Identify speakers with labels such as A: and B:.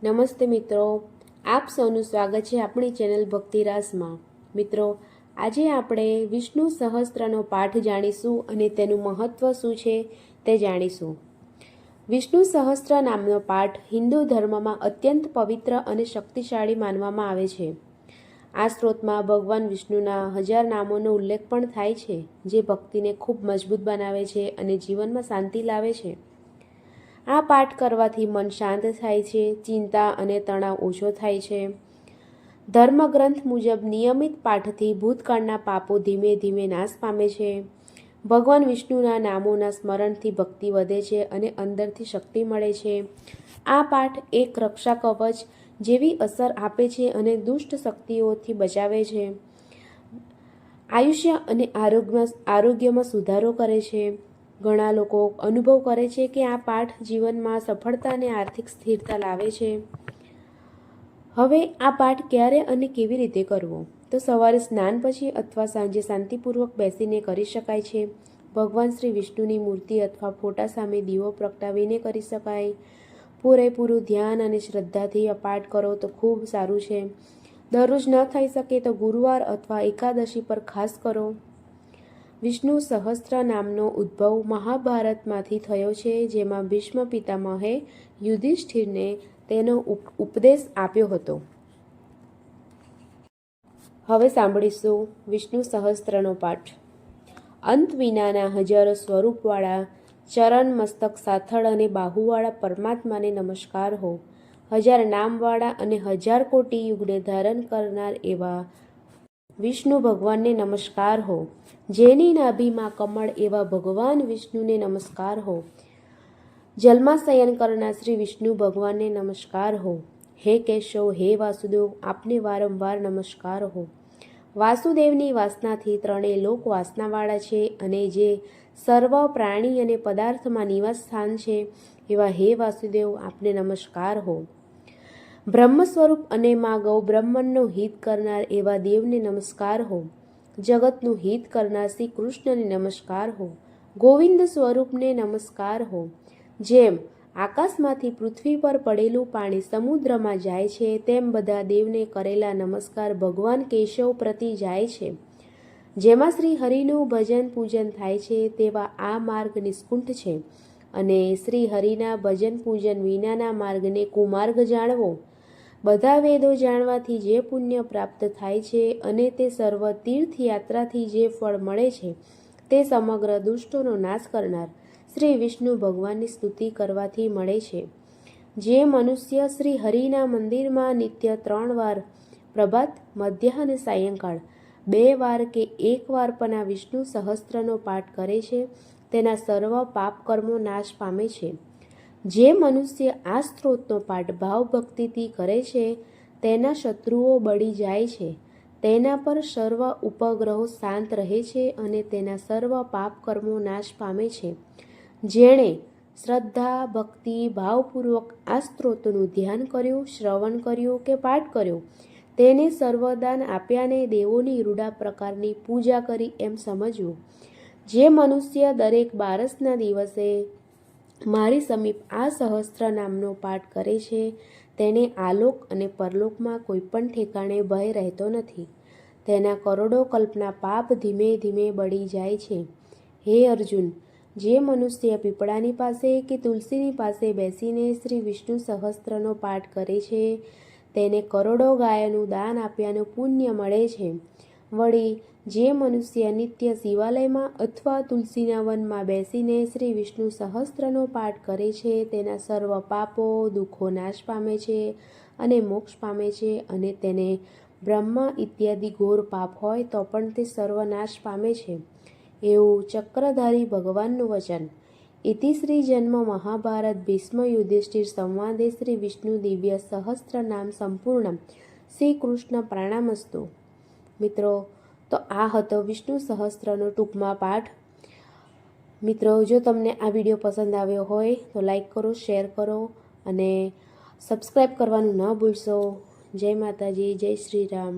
A: નમસ્તે મિત્રો, આપ સૌનું સ્વાગત છે આપણી ચેનલ ભક્તિ રાસમાં। મિત્રો, આજે આપણે વિષ્ણુ સહસ્ત્રનો પાઠ જાણીશું અને તેનું મહત્વ શું છે તે જાણીશું। વિષ્ણુ સહસ્ત્ર નામનો પાઠ હિન્દુ ધર્મમાં અત્યંત પવિત્ર અને શક્તિશાળી માનવામાં આવે છે। આ સ્ત્રોતમાં ભગવાન વિષ્ણુના 1000 નામોનો ઉલ્લેખ પણ થાય છે, જે ભક્તિને ખૂબ મજબૂત બનાવે છે અને જીવનમાં શાંતિ લાવે છે। આ પાઠ કરવાથી મન શાંત થાય છે, ચિંતા અને તણાવ ઓછો થાય છે। ધર્મગ્રંથ મુજબ નિયમિત પાઠથી ભૂતકાળના પાપો ધીમે ધીમે નાશ પામે છે। ભગવાન વિષ્ણુના નામોના સ્મરણથી ભક્તિ વધે છે અને અંદરથી શક્તિ મળે છે। આ પાઠ એક રક્ષા કવચ જેવી અસર આપે છે અને દુષ્ટ શક્તિઓથી બચાવે છે। આયુષ્ય અને આરોગ્યમાં સુધારો કરે છે। ઘણા લોકો અનુભવ કરે છે કે આ પાઠ જીવનમાં સફળતા અને આર્થિક સ્થિરતા લાવે છે। હવે આ પાઠ ક્યારે અને કેવી રીતે કરવો? તો સવારે સ્નાન પછી અથવા સાંજે શાંતિપૂર્વક બેસીને કરી શકાય છે। ભગવાન શ્રી વિષ્ણુની મૂર્તિ અથવા ફોટા સામે દીવો પ્રગટાવીને કરી શકાય। પૂરેપૂરું ધ્યાન અને શ્રદ્ધાથી આ પાઠ કરો તો ખૂબ સારું છે। દરરોજ ન થઈ શકે તો ગુરુવાર અથવા એકાદશી પર ખાસ કરો। વિષ્ણુ સહસ્ત્ર નામનો ઉદ્ભવ મહાભારતમાંથી થયો છે, જેમાં ભીષ્મ પિતામહે યુધિષ્ઠિરને તેનો ઉપદેશ આપ્યો હતો। હવે સાંભળીશું વિષ્ણુ સહસ્ત્રનો પાઠ। અંત વિનાના 1000 સ્વરૂપવાળા, ચરણ મસ્તક સાથળ અને બાહુવાળા પરમાત્માને નમસ્કાર હો। 1000 નામવાળા અને 1000 કોટી યુગને ધારણ કરનાર એવા વિષ્ણુ ભગવાનને નમસ્કાર હો। જેની નાભીમાં કમળ એવા ભગવાન વિષ્ણુને નમસ્કાર હો। જલમાં શયન કરનાર શ્રી વિષ્ણુ ભગવાનને નમસ્કાર હો। હે કેશવ, હે વાસુદેવ, આપને વારંવાર નમસ્કાર હો। વાસુદેવની વાસનાથી ત્રણેય લોક વાસનાવાળા છે અને જે સર્વ પ્રાણી અને પદાર્થમાં નિવાસ સ્થાન છે, એવા હે વાસુદેવ, આપને નમસ્કાર હો। બ્રહ્મ સ્વરૂપ અને મા ગૌ બ્રહ્મણનો હિત કરનાર એવા દેવને નમસ્કાર હો। જગતનું હિત કરનાર શ્રી કૃષ્ણને નમસ્કાર હો। ગોવિંદ સ્વરૂપને નમસ્કાર હો। જેમ આકાશમાંથી પૃથ્વી પર પડેલું પાણી સમુદ્રમાં જાય છે, તેમ બધા દેવને કરેલા નમસ્કાર ભગવાન કેશવ પ્રતિ જાય છે। જેમાં શ્રી હરિનું ભજન પૂજન થાય છે, તેવા આ માર્ગ નિષ્કુંઠ છે અને શ્રી હરિના ભજન પૂજન વિનાના માર્ગને કુમાર્ગ જાણવો। બધા વેદો જાણવાથી જે પુણ્ય પ્રાપ્ત થાય છે અને તે સર્વ તીર્થયાત્રાથી જે ફળ મળે છે, તે સમગ્ર દુષ્ટોનો નાશ કરનાર શ્રી વિષ્ણુ ભગવાનની સ્તુતિ કરવાથી મળે છે। જે મનુષ્ય શ્રી હરિના મંદિરમાં નિત્ય 3 વાર પ્રભાત, મધ્યાહન અને સાયંકાળ 2 વાર કે 1 વાર પણ આ વિષ્ણુ સહસ્ત્રનો પાઠ કરે છે, તેના સર્વ પાપ કર્મો નાશ પામે છે। જે મનુષ્ય આ સ્ત્રોતનો પાઠ ભાવ ભક્તિથી કરે છે, તેના શત્રુઓ બળી જાય છે, તેના પર સર્વ ઉપગ્રહો શાંત રહે છે અને તેના સર્વ પાપ કર્મો નાશ પામે છે। જેણે શ્રદ્ધા, ભક્તિ, ભાવપૂર્વક આ સ્ત્રોતનું ધ્યાન કર્યું, શ્રવણ કર્યું કે પાઠ કર્યો, તેને સર્વદાન આપ્યાને દેવોની રૂડા પ્રકારની પૂજા કરી એમ સમજવું। જે મનુષ્ય દરેક બારસના દિવસે મારી સમીપ આ સહસ્ત્ર નામનો પાઠ કરે છે, તેને આલોક અને પરલોકમાં કોઈ પણ ઠેકાણે ભય રહેતો નથી। તેના કરોડો કલ્પના પાપ ધીમે ધીમે બળી જાય છે। હે અર્જુન, જે મનુષ્ય પીપળાની પાસે કે તુલસીની પાસે બેસીને શ્રી વિષ્ણુ સહસ્ત્રનો પાઠ કરે છે, તેને કરોડો ગાયોનું દાન આપ્યાનું પુણ્ય મળે છે। વળી જે મનુષ્ય નિત્ય શિવાલયમાં અથવા તુલસીના વનમાં બેસીને શ્રી વિષ્ણુ સહસ્ત્રનો પાઠ કરે છે, તેના સર્વ પાપો, દુઃખો નાશ પામે છે અને મોક્ષ પામે છે અને તેને બ્રહ્મ ઇત્યાદિ ઘોર પાપ હોય તો પણ તે સર્વનાશ પામે છે, એવું ચક્રધારી ભગવાનનું વચન। ઇતિ શ્રી જન્મ મહાભારત ભીષ્મ યુધિષ્ઠિર સંવાદે શ્રી વિષ્ણુ દિવ્ય સહસ્ત્ર નામ સંપૂર્ણ। શ્રી કૃષ્ણ પ્રણામસ્તુ। મિત્રો, તો આ હતો વિષ્ણુ સહસ્ત્રનો ટૂંકમાં પાઠ। મિત્રો, જો તમને આ વિડીયો પસંદ આવ્યો હોય તો લાઈક કરો, શેર કરો અને સબસ્ક્રાઈબ કરવાનું ન ભૂલશો। જય માતાજી, જય શ્રી રામ।